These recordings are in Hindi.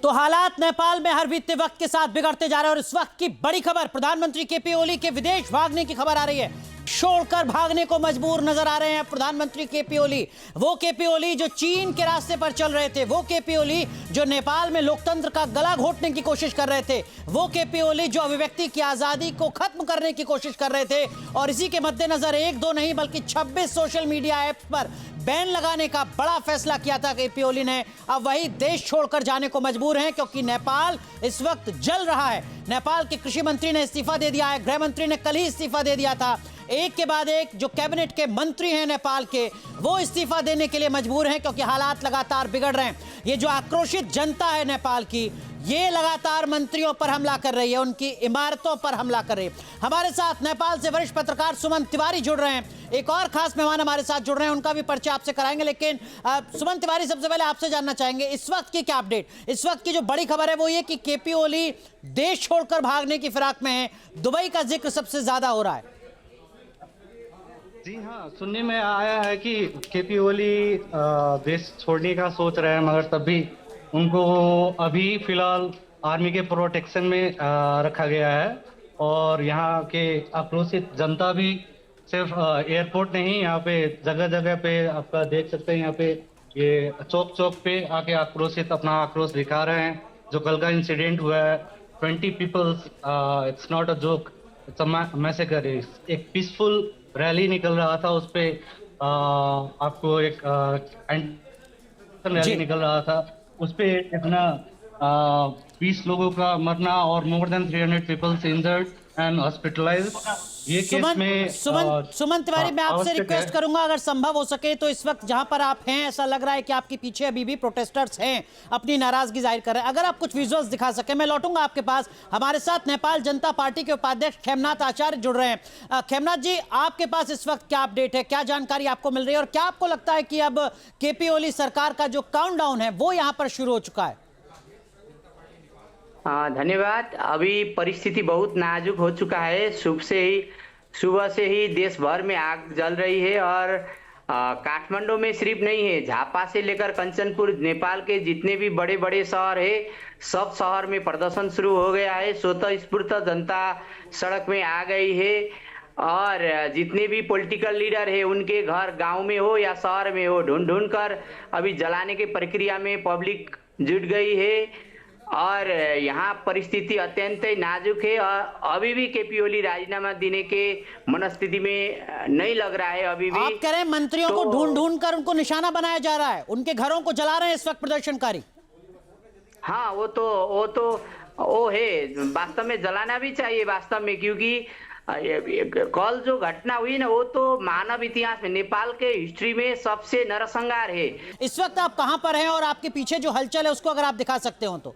तो हालात नेपाल में हर बीतते वक्त के साथ बिगड़ते जा रहे हैं और इस वक्त की बड़ी खबर, प्रधानमंत्री केपी ओली के विदेश भागने की खबर आ रही है। छोड़कर भागने को मजबूर नजर आ रहे हैं प्रधानमंत्री केपी ओली। वो केपी ओली जो चीन के रास्ते पर चल रहे थे, वो केपी ओली जो नेपाल में लोकतंत्र का गला घोटने की कोशिश कर रहे थे, वो केपी ओली जो अभिव्यक्ति की आजादी को खत्म करने की कोशिश कर रहे थे। और इसी के मद्देनजर एक दो नहीं बल्कि 26 सोशल मीडिया ऐप्स पर बैन लगाने का बड़ा फैसला किया था केपी ओली ने। अब वही देश छोड़कर जाने को मजबूर हैं क्योंकि नेपाल इस वक्त जल रहा है। नेपाल के कृषि मंत्री ने इस्तीफा दे दिया है, गृह मंत्री ने कल ही इस्तीफा दे दिया था। एक के बाद एक जो कैबिनेट के मंत्री हैं नेपाल के, वो इस्तीफा देने के लिए मजबूर हैं क्योंकि हालात लगातार बिगड़ रहे हैं। ये जो आक्रोशित जनता है नेपाल की, ये लगातार मंत्रियों पर हमला कर रही है, उनकी इमारतों पर हमला कर रही है। हमारे साथ नेपाल से वरिष्ठ पत्रकार सुमन तिवारी जुड़ रहे हैं, एक और खास मेहमान हमारे साथ जुड़ रहे हैं, उनका भी परिचय आपसे कराएंगे। लेकिन सुमन तिवारी, सबसे पहले आपसे जानना चाहेंगे इस वक्त की क्या अपडेट, इस वक्त की जो बड़ी खबर है वो ये कि केपी ओली देश छोड़कर भागने की फिराक में है। दुबई का जिक्र सबसे ज्यादा हो रहा है। जी हाँ, सुनने में आया है कि केपी ओली देश छोड़ने का सोच रहे हैं, मगर तब भी उनको अभी फिलहाल आर्मी के प्रोटेक्शन में रखा गया है। और यहाँ के आक्रोशित जनता भी सिर्फ एयरपोर्ट नहीं, यहाँ पे जगह जगह पे आपका देख सकते हैं, यहाँ पे ये चौक चौक पे आके आक्रोशित अपना आक्रोश दिखा रहे हैं। जो कल का इंसिडेंट हुआ है, 20 peoples, it's not a joke, it's a massacre. एक पीसफुल रैली निकल रहा था, उस पे आपको एक रैली निकल रहा था, उस पे इतना 20 लोगों का मरना और more than 300 peoples injured and hospitalised. ये केस में सुमन तिवारी, मैं आपसे रिक्वेस्ट करूंगा अगर संभव हो सके तो इस वक्त जहां पर आप हैं, ऐसा लग रहा है कि आपके पीछे अभी भी प्रोटेस्टर्स हैं, अपनी नाराजगी जाहिर कर रहे हैं। अगर आप कुछ विजुअल्स दिखा सके, मैं लौटूंगा आपके पास। हमारे साथ नेपाल जनता पार्टी के उपाध्यक्ष खेमनाथ आचार्य जुड़ रहे हैं। खेमनाथ जी, आपके पास इस वक्त क्या अपडेट है, क्या जानकारी आपको मिल रही है और क्या आपको लगता है कि अब केपी ओली सरकार का जो काउंटडाउन है वो यहाँ पर शुरू हो चुका है? धन्यवाद। अभी परिस्थिति बहुत नाजुक हो चुका है। सुबह से ही देश भर में आग जल रही है और काठमांडू में सिर्फ नहीं है, झापा से लेकर कंचनपुर, नेपाल के जितने भी बड़े बड़े शहर है, सब शहर में प्रदर्शन शुरू हो गया है। स्वतः स्फूर्त जनता सड़क में आ गई है और जितने भी पॉलिटिकल लीडर है उनके घर गांव में हो या शहर में हो, ढूंढ ढूंढ कर अभी जलाने की प्रक्रिया में पब्लिक जुट गई है। और यहाँ परिस्थिति अत्यंत नाजुक है और अभी भी केपी ओली राजीनामा देने के मनस्थिति में नहीं लग रहा है। अभी भी आप कह रहे हैं मंत्रियों को ढूंढ ढूंढ कर उनको निशाना बनाया जा रहा है, उनके घरों को जला रहे हैं इस वक्त प्रदर्शनकारी। हाँ, वो है, वास्तव में जलाना भी चाहिए वास्तव में, क्योंकि कल जो घटना हुई ना, वो तो मानव इतिहास में, नेपाल के हिस्ट्री में सबसे नरसंहार है। इस वक्त आप कहां पर हैं और आपके पीछे जो हलचल है उसको अगर आप दिखा सकते हो तो।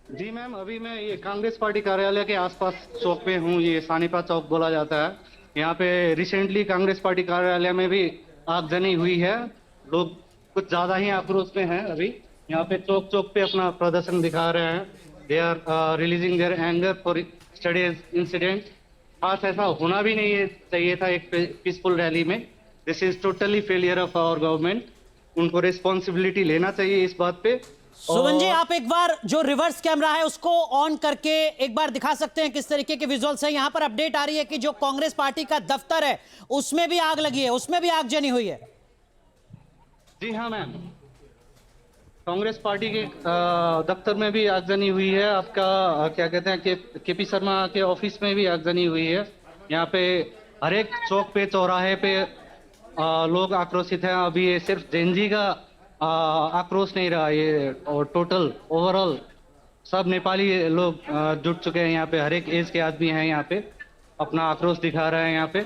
जी मैम, अभी मैं ये कांग्रेस पार्टी कार्यालय के आसपास चौक पे हूँ, ये सानिपा चौक बोला जाता है। यहाँ पे रिसेंटली कांग्रेस पार्टी कार्यालय में भी आगजनी हुई है, लोग कुछ ज्यादा ही आक्रोश में हैं। अभी यहाँ पे चौक चौक पे अपना प्रदर्शन दिखा रहे हैं, they are releasing their anger for studies incident. खास ऐसा होना भी नहीं चाहिए था एक पीसफुल रैली में। This is totally failure of our government, उनको रिस्पॉन्सिबिलिटी लेना चाहिए इस बात पे। सुमन जी, आप एक बार जो रिवर्स कैमरा है उसको ऑन करके एक बार दिखा सकते हैं किस तरीके के विजुअल्स हैं? यहाँ पर अपडेट आ रही है कि जो कांग्रेस पार्टी का दफ्तर है उसमें भी आग लगी है, उसमें भी आगजनी हुई है। जी हाँ मैम, कांग्रेस पार्टी के दफ्तर में भी आगजनी हुई है। आपका क्या कहते हैं कि केपी शर्मा के ऑफिस में भी आगजनी हुई है। यहाँ पे हर एक चौक पे, चौराहे पे लोग आक्रोशित हैं। अभी ये सिर्फ जेनजी का आक्रोश नहीं रहा, ये और टोटल ओवरऑल सब नेपाली लोग जुट चुके हैं। यहाँ पे हर एक एज के आदमी हैं, यहाँ पे अपना आक्रोश दिखा रहे हैं यहाँ पे।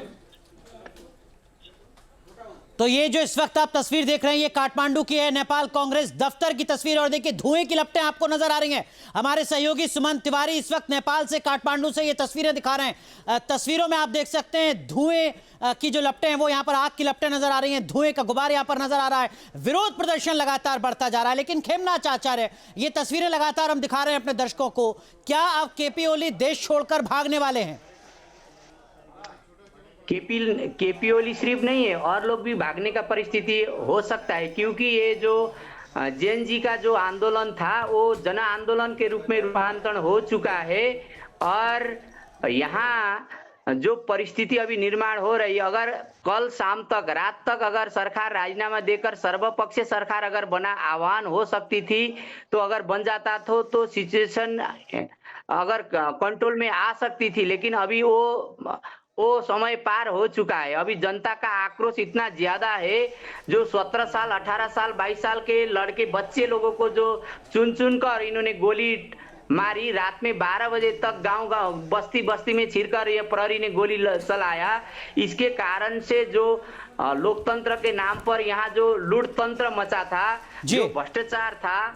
तो ये जो इस वक्त आप तस्वीर देख रहे हैं ये काठमांडू की है, नेपाल कांग्रेस दफ्तर की तस्वीर। और देखिए धुएं की लपटें आपको नजर आ रही हैं। हमारे सहयोगी सुमन तिवारी इस वक्त नेपाल से, काठमांडू से ये तस्वीरें दिखा रहे हैं। तस्वीरों में आप देख सकते हैं धुएं की जो लपटें हैं वो यहाँ पर आग की लपटें नजर आ रही हैं, धुएं का गुबार यहाँ पर नजर आ रहा है। विरोध प्रदर्शन लगातार बढ़ता जा रहा है। लेकिन खेमनाथ आचार्य, ये तस्वीरें लगातार हम दिखा रहे हैं अपने दर्शकों को, क्या अब केपी ओली देश छोड़कर भागने वाले हैं? केपी ओली सिर्फ नहीं है, और लोग भी भागने का परिस्थिति हो सकता है, क्योंकि ये जो जैन जी का जो आंदोलन था वो जन आंदोलन के रूप में रूपांतरण हो चुका है। और यहाँ जो परिस्थिति अभी निर्माण हो रही है, अगर कल शाम तक रात तक अगर सरकार राजीनामा देकर सर्वपक्षीय सरकार अगर बना आह्वान हो सकती थी, तो अगर बन जाता तो सिचुएशन अगर कंट्रोल में आ सकती थी। लेकिन अभी वो समय पार हो चुका है। अभी जनता का आक्रोश इतना ज्यादा है, जो 17 साल 18 साल 22 साल के लड़के बच्चे लोगों को जो चुन चुन कर इन्होंने गोली मारी, रात में 12 बजे तक गांव बस्ती बस्ती में छिड़कर ये प्रहरी ने गोली चलाया। इसके कारण से जो लोकतंत्र के नाम पर यहाँ जो लूटतंत्र मचा था, जो भ्रष्टाचार था,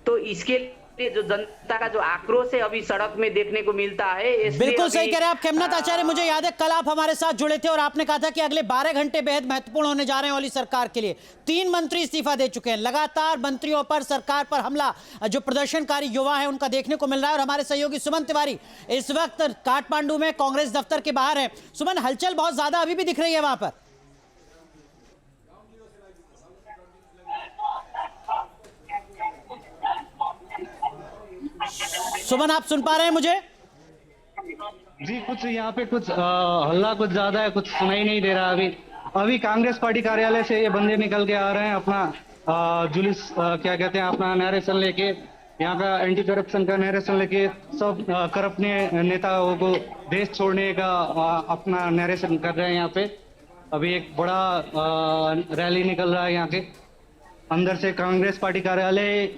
तो इसके जो जनता का जो आक्रोश है अभी सड़क में देखने को मिलता है। बिल्कुल सही कह रहे हैं आप खेमनाथ आचार्य। मुझे याद है कल आप हमारे साथ जुड़े थे और आपने कहा था कि अगले 12 घंटे बेहद महत्वपूर्ण होने जा रहे हैं ओली सरकार के लिए। 3 मंत्री इस्तीफा दे चुके हैं। लगातार मंत्रियों पर, सरकार पर हमला जो प्रदर्शनकारी युवा है उनका देखने को मिल रहा है। और हमारे सहयोगी सुमन तिवारी इस वक्त काठमांडू में कांग्रेस दफ्तर के बाहर है। सुमन, हलचल बहुत ज्यादा अभी भी दिख रही है वहां पर। सुमन, आप सुन पा रहे हैं मुझे? जी, कुछ यहाँ पे कुछ हल्ला कुछ ज्यादा है, कुछ सुनाई नहीं दे रहा। अभी कांग्रेस पार्टी कार्यालय से ये बंदे निकल के आ रहे हैं, अपना जुलूस क्या कहते हैं, अपना नरेशन लेके, यहाँ का एंटी करप्शन का नरेशन लेके, सब करप्ट नेताओं को देश छोड़ने का अपना नरेशन कर रहे हैं। यहाँ पे अभी एक बड़ा रैली निकल रहा है यहाँ के अंदर से। कांग्रेस पार्टी कार्यालय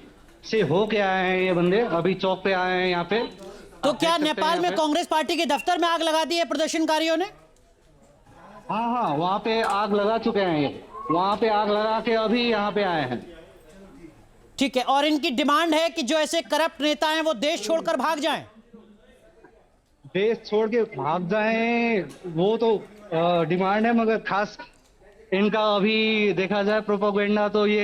से हो के आए हैं ये बंदे, अभी चौक पे आए हैं यहाँ पे। तो क्या नेपाल में कांग्रेस पार्टी के दफ्तर में आग लगा दी है प्रदर्शनकारियों ने? हाँ, वहाँ पे आग लगा चुके हैं ये, वहाँ पे आग लगा के अभी यहाँ पे आए हैं। ठीक है, और इनकी डिमांड है कि जो ऐसे करप्ट नेता हैं वो देश छोड़कर भाग जाएं। देश छोड़ के भाग जाएं, वो तो डिमांड है, मगर खास इनका अभी देखा जाए प्रोपेगेंडा तो ये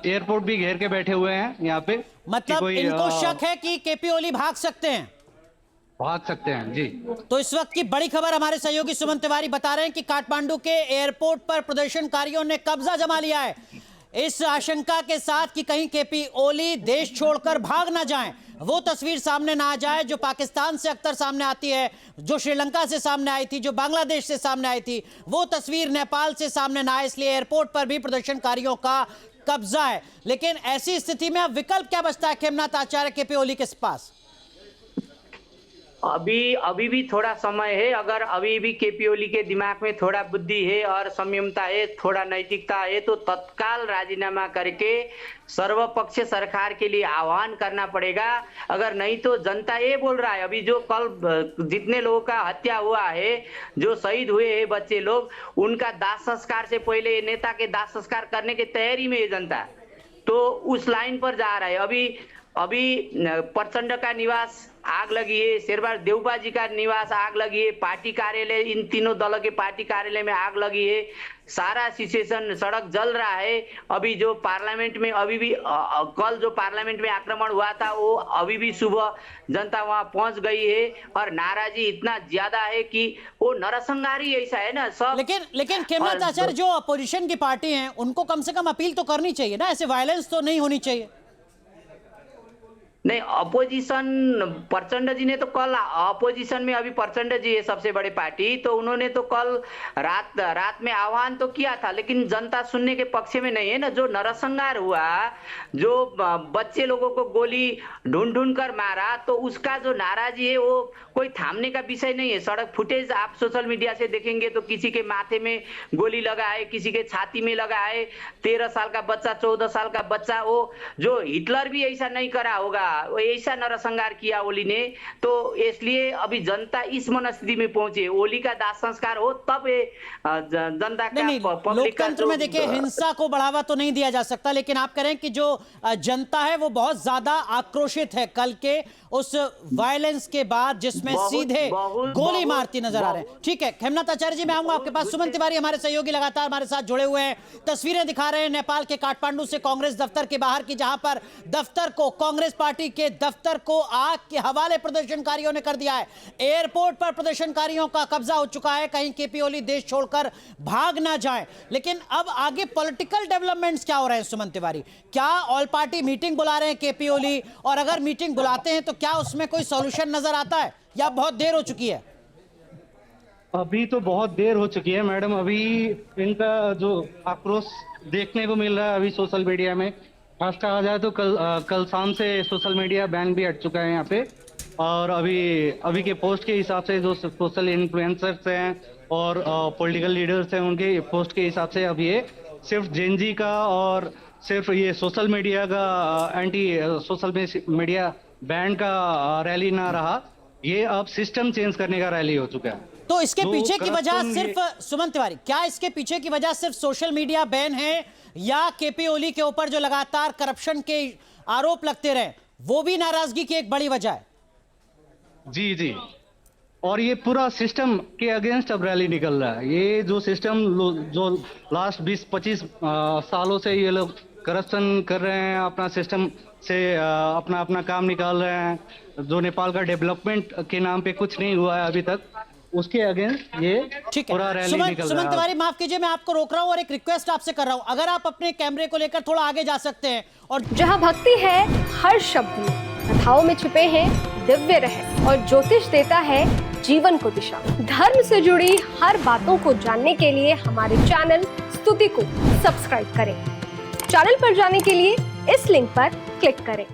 एयरपोर्ट भी घेर के बैठे हुए हैं यहाँ पे। मतलब इनको शक है कि केपी ओली भाग सकते हैं। भाग सकते हैं जी। तो इस वक्त की बड़ी खबर हमारे सहयोगी सुमन तिवारी बता रहे हैं कि काठमांडू के एयरपोर्ट पर प्रदर्शनकारियों ने कब्जा जमा लिया है, इस आशंका के साथ कि कहीं केपी ओली देश छोड़कर भाग ना जाएं, वो तस्वीर सामने ना आ जाए जो पाकिस्तान से अक्सर सामने आती है, जो श्रीलंका से सामने आई थी, जो बांग्लादेश से सामने आई थी, वो तस्वीर नेपाल से सामने ना आए। इसलिए एयरपोर्ट पर भी प्रदर्शनकारियों का कब्जा है। लेकिन ऐसी स्थिति में अब विकल्प क्या बचता है खेमनाथ आचार्य केपी ओली के पास? अभी भी थोड़ा समय है। अगर अभी भी केपी ओली के दिमाग में थोड़ा बुद्धि है और संयमता है, थोड़ा नैतिकता है, तो तत्काल राजीनामा करके सर्वपक्षीय सरकार के लिए आह्वान करना पड़ेगा। अगर नहीं तो जनता ये बोल रहा है, अभी जो कल जितने लोगों का हत्या हुआ है, जो शहीद हुए हैं बच्चे लोग, उनका दाह संस्कार से पहले नेता के दाह संस्कार करने की तैयारी में है जनता, तो उस लाइन पर जा रहा है। अभी प्रचंड का निवास आग लगी है, शेरबाज देवबा जी का निवास आग लगी है, पार्टी कार्यालय, इन तीनों दलों के पार्टी कार्यालय में आग लगी है, सारा सिचुएशन, सड़क जल रहा है। अभी जो पार्लियामेंट में अभी भी कल जो पार्लियामेंट में आक्रमण हुआ था, वो अभी भी सुबह जनता वहां पहुंच गई है और नाराजी इतना ज्यादा है कि वो नरसंहारी ऐसा है ना सब। लेकिन खेमनाथ आचार्य, जो अपोजिशन की पार्टी है उनको कम से कम अपील तो करनी चाहिए ना, ऐसे वायलेंस तो नहीं होनी चाहिए। नहीं, अपोजिशन, प्रचंड जी ने तो कल, अपोजिशन में अभी प्रचंड जी है सबसे बड़ी पार्टी, तो उन्होंने तो कल रात में आह्वान तो किया था, लेकिन जनता सुनने के पक्ष में नहीं है ना। जो नरसंहार हुआ, जो बच्चे लोगों को गोली ढूंढ कर मारा, तो उसका जो नाराजी है वो कोई थामने का विषय नहीं है। सड़क फुटेज आप सोशल मीडिया से देखेंगे तो किसी के माथे में गोली लगा है, किसी के छाती में लगा है, 13 साल का बच्चा, 14 साल का बच्चा, वो जो हिटलर भी ऐसा नहीं करा होगा, ऐसा नरसंहार किया ओली ने। तो इसलिए अभी जनता इस मनस्थिति में पहुंचे, ओली का दाह संस्कार हो तब जनता का, पब्लिक का। लोकतंत्र में देखिए हिंसा को बढ़ावा तो नहीं दिया जा सकता, लेकिन आप कह रहे हैं कि जो जनता है वो बहुत ज्यादा आक्रोशित है कल के उस वायलेंस के बाद, जिसमें सीधे गोली मारती नजर आ रहे हैं। ठीक है खेमनाथ आचार्य जी, मैं आऊंगा आपके पास। सुमन तिवारी हमारे सहयोगी लगातार हमारे साथ जुड़े हुए हैं, तस्वीरें दिखा रहे हैं नेपाल के काठमांडू से कांग्रेस दफ्तर के बाहर की, जहां पर दफ्तर को कांग्रेस पार्टी पार्टी के दफ्तर को आग के हवाले प्रदर्शनकारियों ने कर दिया है। एयरपोर्ट पर प्रदर्शनकारियों का कब्जा हो चुका है, कहीं केपी ओली देश छोड़कर भाग ना जाएं। लेकिन अब आगे पॉलिटिकल डेवलपमेंट्स क्या हो रहे हैं सुमन तिवारी? क्या ऑल पार्टी मीटिंग बुला रहे हैं केपी ओली, और अगर मीटिंग बुलाते हैं तो क्या उसमें कोई सॉल्यूशन नजर आता है या बहुत देर हो चुकी है? अभी तो बहुत देर हो चुकी है मैडम। अभी इनका जो आक्रोश देखने को मिल रहा है अभी सोशल मीडिया में, खास कहा जाए तो कल शाम से सोशल मीडिया बैन भी हट चुका है यहाँ पे। और अभी के पोस्ट के हिसाब से जो सोशल इन्फ्लुएंसर्स हैं और पॉलिटिकल लीडर्स हैं, उनके पोस्ट के हिसाब से अब ये सिर्फ जेनजी का और सिर्फ ये सोशल मीडिया का एंटी सोशल मीडिया बैन का रैली ना रहा, ये अब सिस्टम चेंज करने का रैली हो चुका है। तो इसके जो पीछे की वजह करप्शन सिर्फ सुमन तिवारी, क्या इसके पीछे की वजह सिर्फ सोशल मीडिया बैन है, या केपी ओली के ऊपर जो लगातार करप्शन के आरोप लगते रहे वो भी नाराजगी की एक बड़ी वजह है? जी जी, और ये पूरा सिस्टम के अगेंस्ट अब रैली निकल रहा है। ये जो सिस्टम जो लास्ट 20-25 सालों से ये लोग करप्शन कर रहे हैं, अपना सिस्टम से अपना काम निकाल रहे हैं, जो नेपाल का डेवलपमेंट के नाम पे कुछ नहीं हुआ है अभी तक, उसके अगेंस्ट ये पूरा रैली निकल रहा है। सुमन तिवारी, माफ कीजिए, मैं आपको रोक रहा हूं और एक रिक्वेस्ट आपसे कर रहा हूं, अगर आप अपने कैमरे को लेकर थोड़ा आगे जा सकते हैं। और जहां भक्ति है हर शब्द में, कथाओं में छिपे हैं दिव्य रहस्य और ज्योतिष देता है जीवन को दिशा। धर्म से जुड़ी हर बातों को जानने के लिए हमारे चैनल स्तुति को सब्सक्राइब करें। चैनल पर जाने के लिए इस लिंक पर क्लिक करें।